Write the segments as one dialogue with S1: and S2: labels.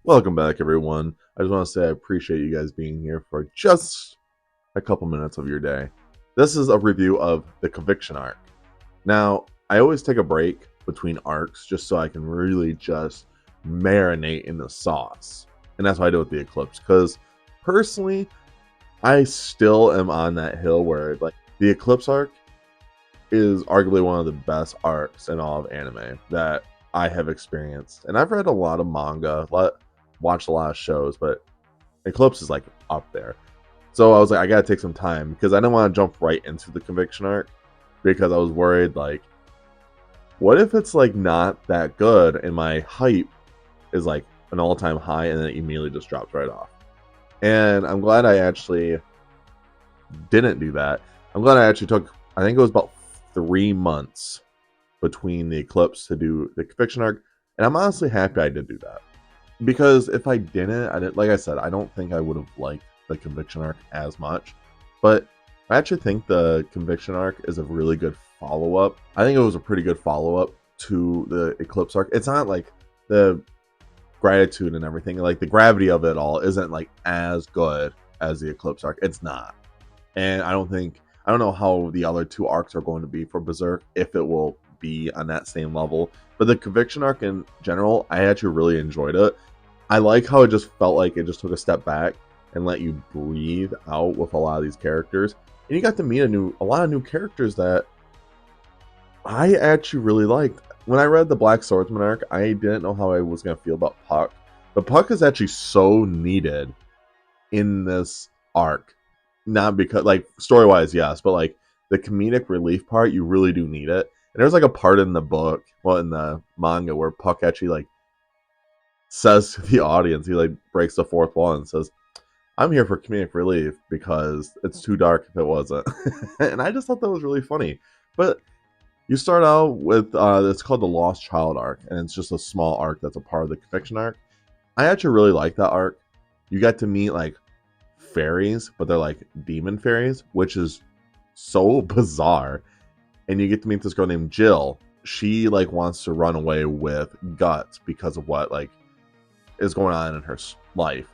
S1: Welcome back, everyone. I just want to say I appreciate you guys being here for just a couple minutes of your day. This is a review of the Conviction arc. Now, I always take a break between arcs just so I can really just marinate in the sauce. And that's what I do with the Eclipse. Because personally, I still am on that hill where like the Eclipse arc is arguably one of the best arcs in all of anime that I have experienced. And I've read a lot of manga, watched a lot of shows, but Eclipse is like up there. So I was like, I gotta take some time because I didn't want to jump right into the Conviction arc because I was worried like, what if it's like not that good and my hype is like an all-time high and then it immediately just drops right off. And I'm glad I actually didn't do that. I'm glad I actually took, I think it was about 3 months between the Eclipse to do the Conviction arc, and I'm honestly happy I did do that. Because if I didn't, like I said, I don't think I would have liked the Conviction arc as much. But I actually think the Conviction arc is a really good follow up. I think it was a pretty good follow up to the Eclipse arc. It's not like the gratitude and everything, like the gravity of it all isn't like as good as the Eclipse arc. It's not. And I don't know how the other two arcs are going to be for Berserk, if it will be on that same level. But the Conviction arc in general, I actually really enjoyed it. I like how it just felt like it just took a step back and let you breathe out with a lot of these characters. And you got to meet a lot of new characters that I actually really liked. When I read the Black Swordsman arc, I didn't know how I was going to feel about Puck. But Puck is actually so needed in this arc. Not because, like, story wise, yes, but like the comedic relief part, you really do need it. And there's like a part in the book, well, in the manga, where Puck actually like says to the audience, he like breaks the fourth wall and says, I'm here for comedic relief because it's too dark if it wasn't. And I just thought that was really funny. But you start out with it's called the Lost Child arc, and it's just a small arc that's a part of the Conviction arc. I actually really like that arc. You get to meet like fairies, but they're like demon fairies, which is so bizarre. And you get to meet this girl named Jill. She like wants to run away with Guts because of what like is going on in her life.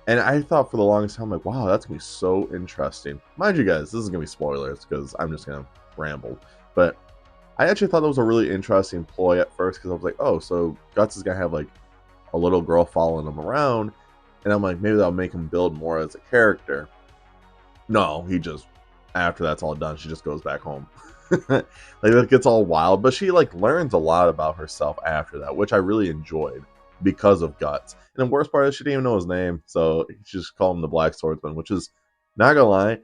S1: And I thought for the longest time, like, wow, that's gonna be so interesting. Mind you guys, this is gonna be spoilers because I'm just gonna ramble. But I actually thought that was a really interesting ploy at first because I was like, oh, so Guts is gonna have like a little girl following him around, and I'm like, maybe that'll make him build more as a character. No, he just after that's all done, she just goes back home. Like it gets all wild, but she like learns a lot about herself after that, which I really enjoyed because of Guts. And the worst part is she didn't even know his name, so she just called him the Black Swordsman, which is not gonna lie,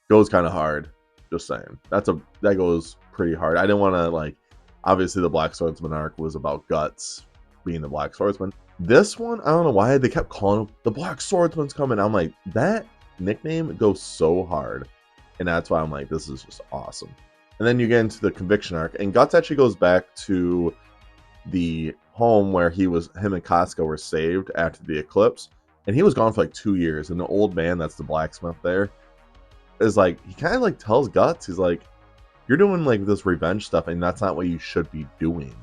S1: goes kind of hard. Just saying, that goes pretty hard. I didn't want to like, obviously the Black Swordsman arc was about Guts being the Black Swordsman. This one, I don't know why they kept calling him the Black Swordsman's coming. I'm like, that nickname goes so hard, and that's why I'm like, this is just awesome. And then you get into the Conviction arc, and Guts actually goes back to the home where him and Casca were saved after the eclipse, and he was gone for like 2 years. And the old man, that's the blacksmith there, is like, he kind of like tells Guts, he's like, you're doing like this revenge stuff, and that's not what you should be doing.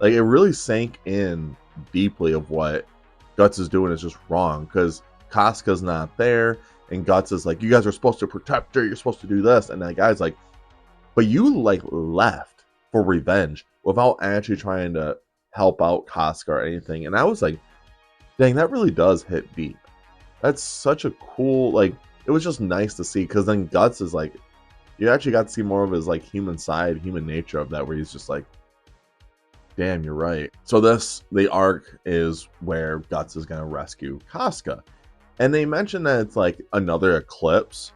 S1: Like it really sank in deeply of what Guts is doing is just wrong because Casca's not there, and Guts is like, you guys are supposed to protect her, you're supposed to do this, and that guy's like, but you like left for revenge without actually trying to help out Casca or anything. And I was like, dang, that really does hit deep. That's such a cool, like, it was just nice to see because then Guts is like, you actually got to see more of his like human side, human nature of that, where he's just like, damn, you're right. So the arc is where Guts is gonna rescue Casca. And they mentioned that it's like another eclipse,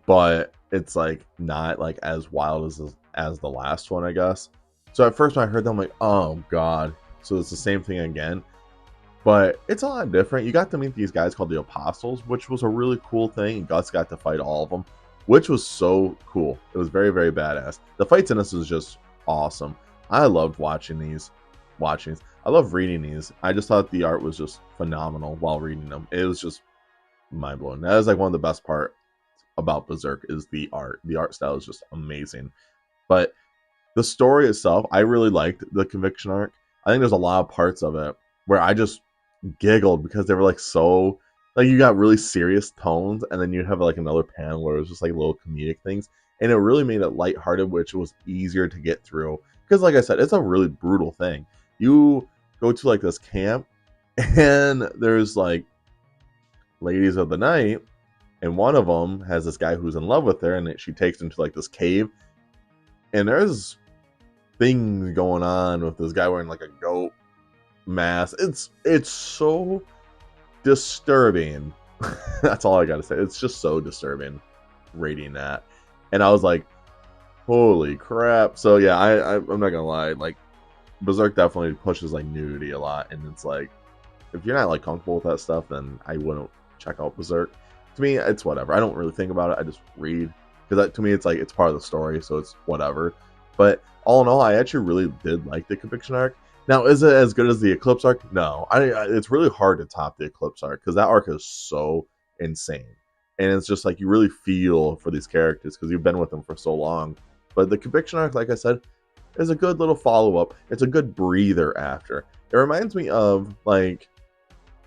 S1: but it's like not like as wild as the last one, I guess. So at first when I heard that, I'm like, oh god. So it's the same thing again. But it's a lot different. You got to meet these guys called the Apostles, which was a really cool thing. Guts got to fight all of them, which was so cool. It was very, very badass. The fights in this was just awesome. I loved watching these. I love reading these. I just thought the art was just phenomenal while reading them. It was just mind blowing. That is like one of the best part about Berserk is the art. The art style is just amazing. But the story itself, I really liked the Conviction arc. I think there's a lot of parts of it where I just giggled because they were like so like you got really serious tones, and then you have like another panel where it was just like little comedic things, and it really made it lighthearted, which was easier to get through. Because like I said, it's a really brutal thing. You go to like this camp, and there's like ladies of the night, and one of them has this guy who's in love with her, and she takes him to like this cave, and there's things going on with this guy wearing like a goat mask. It's so disturbing. That's all I gotta say. It's just so disturbing reading that, and I was like, holy crap. So yeah, I'm not gonna lie, like Berserk definitely pushes like nudity a lot, and it's like if you're not like comfortable with that stuff, then I wouldn't check out Berserk. To me, it's whatever. I don't really think about it. I just read because to me, it's like it's part of the story, so it's whatever. But all in all, I actually really did like the Conviction arc. Now, is it as good as the Eclipse arc? No. It's really hard to top the Eclipse arc because that arc is so insane, and it's just like you really feel for these characters because you've been with them for so long. But the Conviction arc, like I said, is a good little follow up. It's a good breather after. It reminds me of like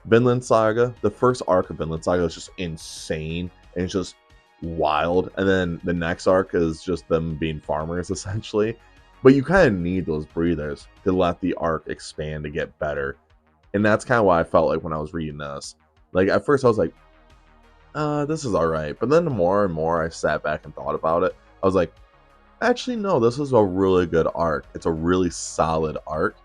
S1: Vinland Saga. The first arc of Vinland Saga is just insane and it's just wild, and then the next arc is just them being farmers essentially. But you kind of need those breathers to let the arc expand to get better, and that's kind of what I felt like when I was reading this. Like at first I was like, this is all right, but then the more and more I sat back and thought about it, I was like, actually no, this is a really good arc. It's a really solid arc,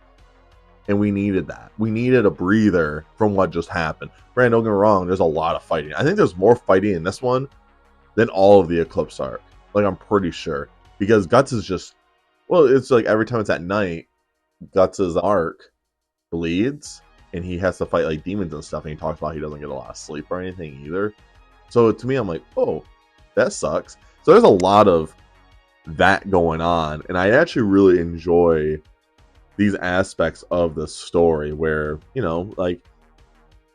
S1: and we needed that. We needed a breather from what just happened. Brand, don't get me wrong, there's a lot of fighting. I think there's more fighting in this one than all of the Eclipse arc. Like, I'm pretty sure. Because Guts is just, well, it's like every time it's at night, Guts' arc bleeds, and he has to fight like demons and stuff, and he talks about he doesn't get a lot of sleep or anything either. So to me, I'm like, oh, that sucks. So there's a lot of that going on, and I actually really enjoy these aspects of the story where, you know, like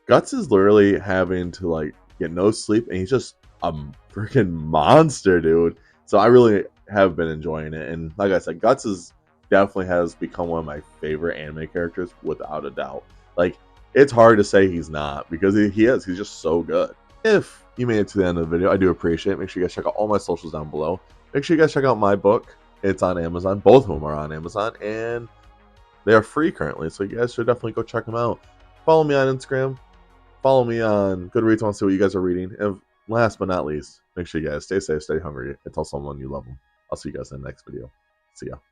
S1: Guts is literally having to like get no sleep, and he's just a freaking monster, dude. So I really have been enjoying it, and like I said, Guts is definitely has become one of my favorite anime characters without a doubt. Like it's hard to say he's not because he is. He's just so good. If you made it to the end of the video, I do appreciate it. Make sure you guys check out all my socials down below. Make sure you guys check out my book. It's on Amazon. Both of them are on Amazon, and they are free currently, so you guys should definitely go check them out. Follow me on Instagram. Follow me on Goodreads. I want to see what you guys are reading. And last but not least, make sure you guys stay safe, stay hungry, and tell someone you love them. I'll see you guys in the next video. See ya.